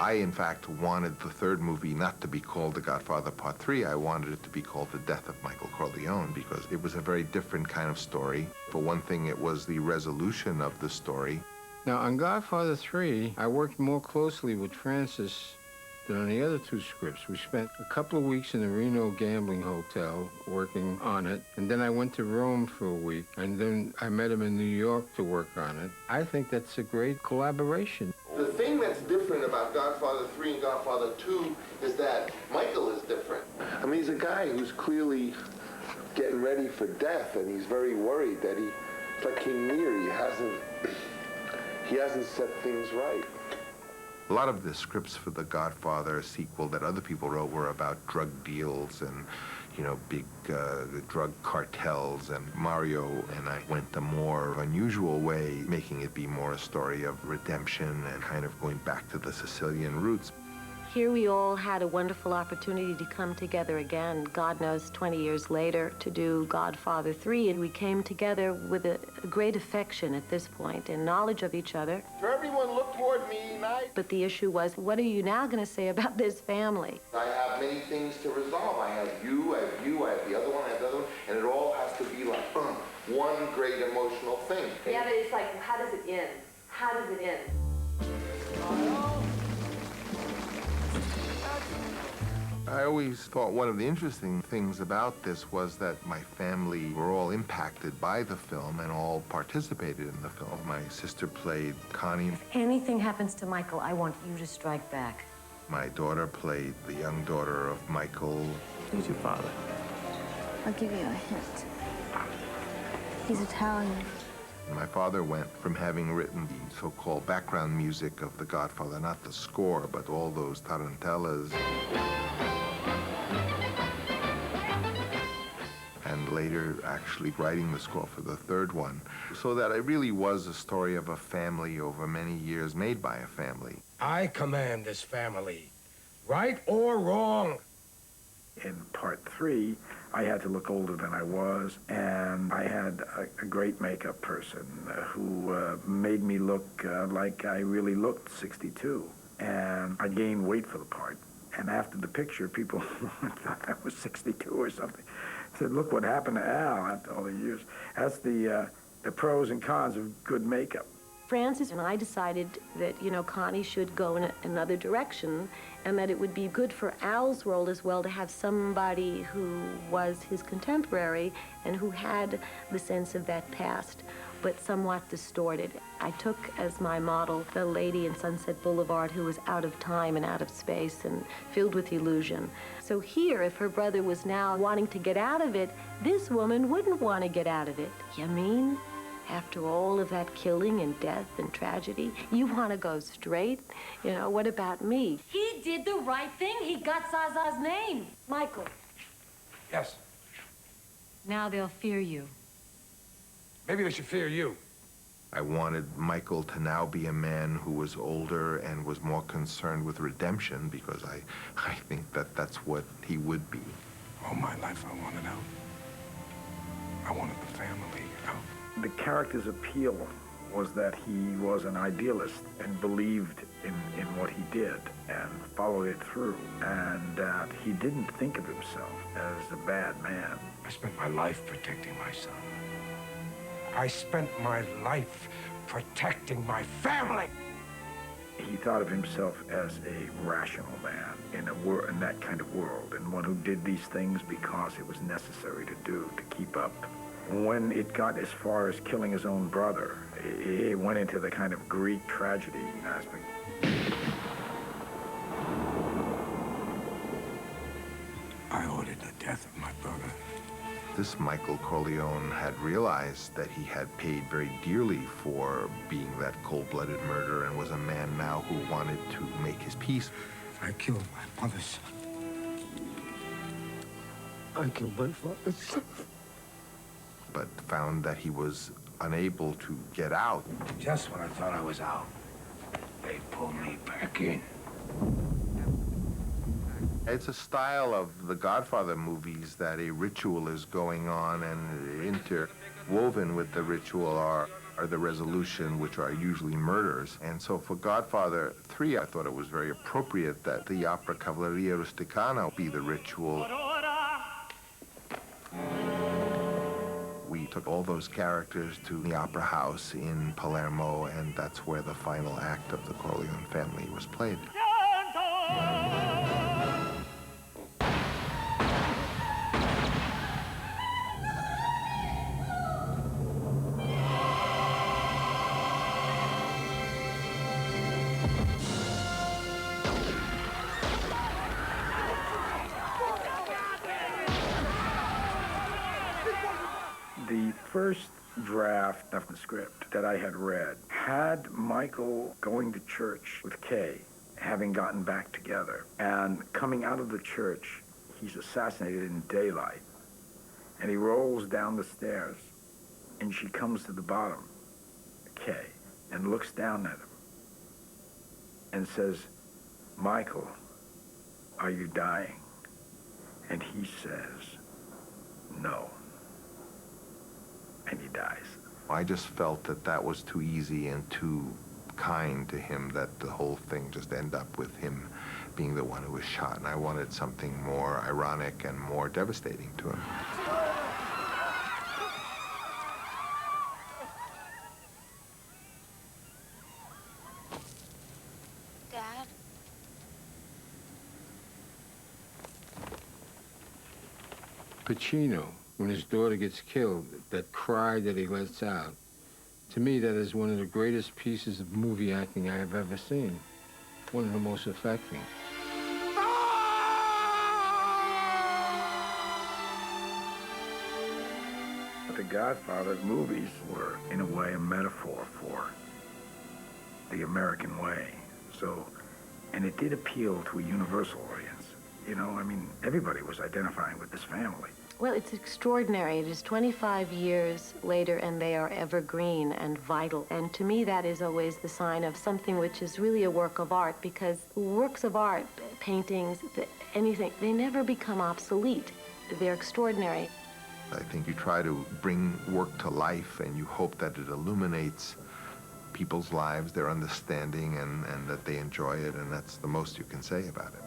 I, in fact, wanted the third movie not to be called The Godfather Part 3. I wanted it to be called The Death of Michael Corleone because it was a very different kind of story. For one thing, it was the resolution of the story. Now, on Godfather 3, I worked more closely with Francis than on the other two scripts. We spent a couple of weeks in the Reno gambling hotel working on it, and then I went to Rome for a week, and then I met him in New York to work on it. I think that's a great collaboration. The thing that's different about Godfather 3 and Godfather 2 is that Michael is different. I mean, he's a guy who's clearly getting ready for death, and he's very worried that it's like King Lear, he hasn't set things right. A lot of the scripts for the Godfather sequel that other people wrote were about drug deals and, you know, big drug cartels. And Mario and I went the more unusual way, making it be more a story of redemption and kind of going back to the Sicilian roots. Here we all had a wonderful opportunity to come together again, God knows 20 years later, to do Godfather 3, and we came together with a great affection at this point and knowledge of each other. For everyone, look toward me tonight. But the issue was, what are you now going to say about this family? I have many things to resolve. I have you, I have the other one, I have the other one, and it all has to be like one great emotional thing. Yeah, but it's like, how does it end? How does it end? I always thought one of the interesting things about this was that my family were all impacted by the film and all participated in the film. My sister played Connie. If anything happens to Michael, I want you to strike back. My daughter played the young daughter of Michael. Who's your father? I'll give you a hint. He's Italian. My father went from having written the so-called background music of The Godfather, not the score, but all those tarantellas, and later actually writing the score for the third one, so that it really was a story of a family over many years, made by a family. I command this family, right or wrong. In Part 3, I had to look older than I was, and I had a great makeup person who made me look like I really looked 62. And I gained weight for the part. And after the picture, people thought I was 62 or something. Said, look what happened to Al after all the years. That's the pros and cons of good makeup. Francis and I decided that, you know, Connie should go in another direction, and that it would be good for Al's role as well to have somebody who was his contemporary and who had the sense of that past, but somewhat distorted. I took as my model the lady in Sunset Boulevard who was out of time and out of space and filled with illusion. So here, if her brother was now wanting to get out of it, this woman wouldn't want to get out of it. You mean? After all of that killing and death and tragedy, you want to go straight? You know, what about me? He did the right thing. He got Zaza's name. Michael. Yes. Now they'll fear you. Maybe they should fear you. I wanted Michael to now be a man who was older and was more concerned with redemption, because I think that that's what he would be. All my life I wanted out. I wanted the family out. The character's appeal was that he was an idealist and believed in what he did and followed it through, and that he didn't think of himself as a bad man. I spent my life protecting my son. I spent my life protecting my family. He thought of himself as a rational man in that kind of world, and one who did these things because it was necessary to do to keep up. When it got as far as killing his own brother, it went into the kind of Greek tragedy aspect. I ordered the death of my brother. This Michael Corleone had realized that he had paid very dearly for being that cold-blooded murderer, and was a man now who wanted to make his peace. I killed my mother's son. I killed my father's son. But found that he was unable to get out. Just when I thought I was out, they pulled me back in. It's a style of the Godfather movies that a ritual is going on, and interwoven with the ritual are or the resolution, which are usually murders. And so for Godfather 3, I thought it was very appropriate that the opera Cavalleria Rusticana be the ritual. We took all those characters to the opera house in Palermo, and that's where the final act of the Corleone family was played. The first draft of the script that I had read had Michael going to church with Kay, having gotten back together, and coming out of the church, he's assassinated in daylight, and he rolls down the stairs, and she comes to the bottom, Kay, and looks down at him and says, "Michael, are you dying?" And he says, "No." And he dies. I just felt that that was too easy and too kind to him, that the whole thing just ended up with him being the one who was shot. And I wanted something more ironic and more devastating to him. Dad? Pacino, when his daughter gets killed, that cry that he lets out, to me, that is one of the greatest pieces of movie acting I have ever seen. One of the most affecting. The Godfather movies were, in a way, a metaphor for the American way. So, and it did appeal to a universal audience. You know, I mean, everybody was identifying with this family. Well, it's extraordinary. It is 25 years later, and they are evergreen and vital. And to me, that is always the sign of something which is really a work of art, because works of art, paintings, anything, they never become obsolete. They're extraordinary. I think you try to bring work to life, and you hope that it illuminates people's lives, their understanding, and that they enjoy it, and that's the most you can say about it.